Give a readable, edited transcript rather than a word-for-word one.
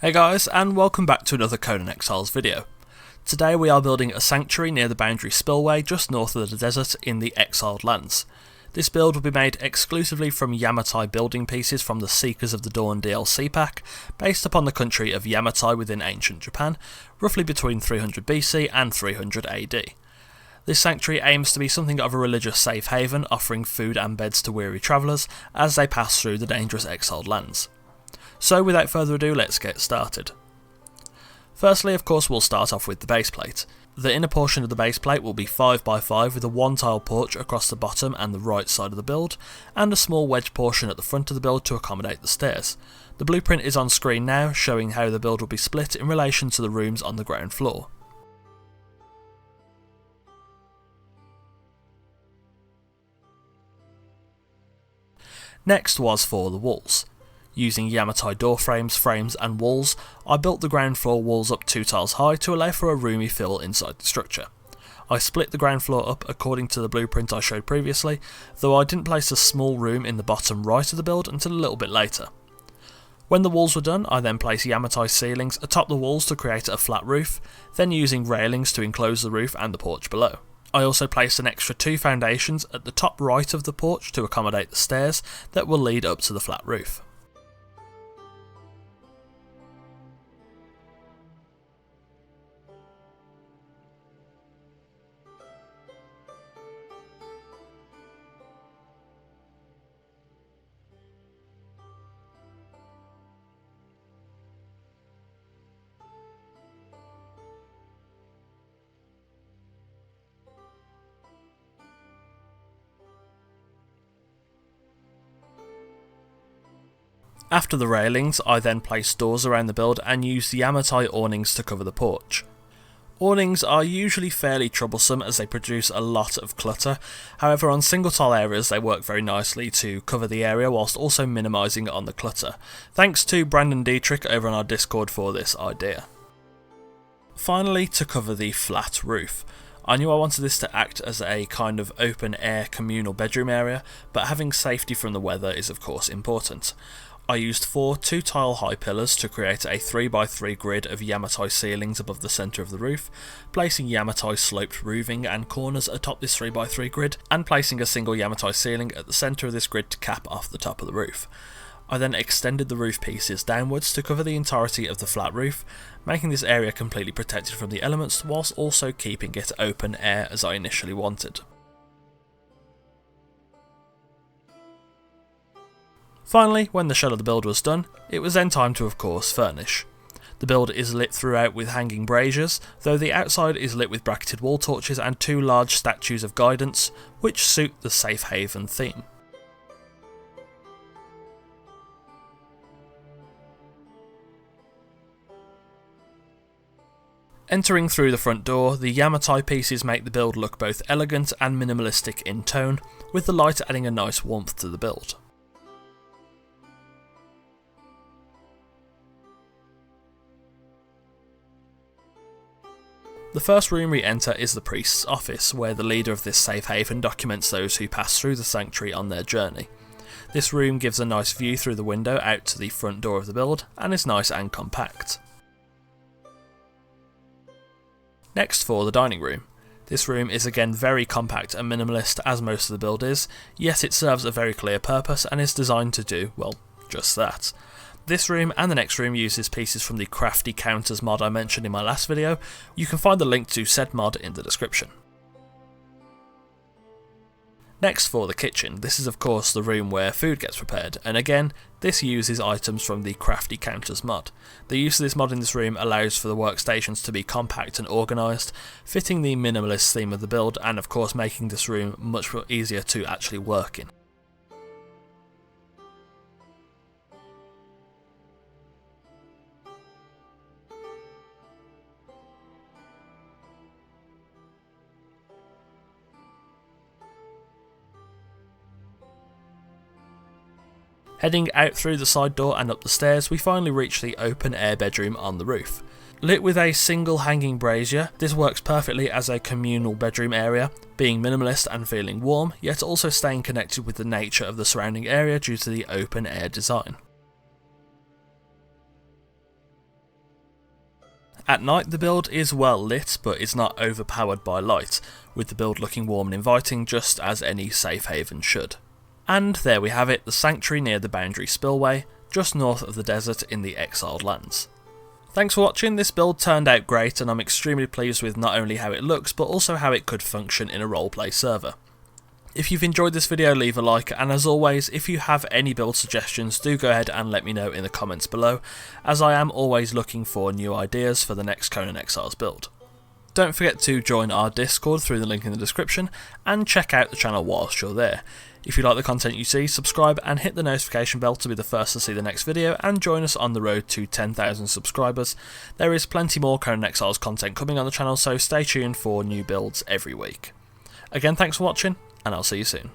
Hey guys, and welcome back to another Conan Exiles video. Today we are building a sanctuary near the Boundary Spillway just north of the desert in the Exiled Lands. This build will be made exclusively from Yamatai building pieces from the Seekers of the Dawn DLC pack, based upon the country of Yamatai within ancient Japan, roughly between 300 BC and 300 AD. This sanctuary aims to be something of a religious safe haven, offering food and beds to weary travellers as they pass through the dangerous Exiled Lands. So without further ado, let's get started. Firstly, of course, we'll start off with the base plate. The inner portion of the base plate will be 5x5 with a one tile porch across the bottom and the right side of the build, and a small wedge portion at the front of the build to accommodate the stairs. The blueprint is on screen now, showing how the build will be split in relation to the rooms on the ground floor. Next was for the walls. Using Yamatai door frames and walls, I built the ground floor walls up 2 tiles high to allow for a roomy fill inside the structure. I split the ground floor up according to the blueprint I showed previously, though I didn't place a small room in the bottom right of the build until a little bit later. When the walls were done, I then placed Yamatai ceilings atop the walls to create a flat roof, then using railings to enclose the roof and the porch below. I also placed an extra 2 foundations at the top right of the porch to accommodate the stairs that will lead up to the flat roof. After the railings, I then placed doors around the build and used Yamatai awnings to cover the porch. Awnings are usually fairly troublesome as they produce a lot of clutter, however on single tile areas they work very nicely to cover the area whilst also minimising on the clutter. Thanks to Brandon Dietrich over on our Discord for this idea. Finally, to cover the flat roof. I knew I wanted this to act as a kind of open air communal bedroom area, but having safety from the weather is of course important. I used 4 2-tile high pillars to create a 3x3 grid of Yamatai ceilings above the centre of the roof, placing Yamatai sloped roofing and corners atop this 3x3 grid, and placing a single Yamatai ceiling at the centre of this grid to cap off the top of the roof. I then extended the roof pieces downwards to cover the entirety of the flat roof, making this area completely protected from the elements whilst also keeping it open air as I initially wanted. Finally, when the shell of the build was done, it was then time to of course furnish. The build is lit throughout with hanging braziers, though the outside is lit with bracketed wall torches and 2 large statues of guidance, which suit the safe haven theme. Entering through the front door, the Yamatai pieces make the build look both elegant and minimalistic in tone, with the light adding a nice warmth to the build. The first room we enter is the priest's office, where the leader of this safe haven documents those who pass through the sanctuary on their journey. This room gives a nice view through the window out to the front door of the build, and is nice and compact. Next for the dining room. This room is again very compact and minimalist as most of the build is, yet it serves a very clear purpose and is designed to do, well, just that. This room and the next room uses pieces from the Crafty Counters mod I mentioned in my last video. You can find the link to said mod in the description. Next for the kitchen, this is of course the room where food gets prepared, and again, this uses items from the Crafty Counters mod. The use of this mod in this room allows for the workstations to be compact and organised, fitting the minimalist theme of the build and of course making this room much easier to actually work in. Heading out through the side door and up the stairs, we finally reach the open air bedroom on the roof. Lit with a single hanging brazier, this works perfectly as a communal bedroom area, being minimalist and feeling warm, yet also staying connected with the nature of the surrounding area due to the open air design. At night the build is well lit, but is not overpowered by light, with the build looking warm and inviting just as any safe haven should. And there we have it, the sanctuary near the Boundary Spillway, just north of the desert in the Exiled Lands. Thanks for watching. This build turned out great and I'm extremely pleased with not only how it looks but also how it could function in a roleplay server. If you've enjoyed this video, leave a like, and as always, if you have any build suggestions, do go ahead and let me know in the comments below, as I am always looking for new ideas for the next Conan Exiles build. Don't forget to join our Discord through the link in the description, and check out the channel whilst you're there. If you like the content you see, subscribe and hit the notification bell to be the first to see the next video, and join us on the road to 10,000 subscribers. There is plenty more Conan Exiles content coming on the channel, so stay tuned for new builds every week. Again, thanks for watching, and I'll see you soon.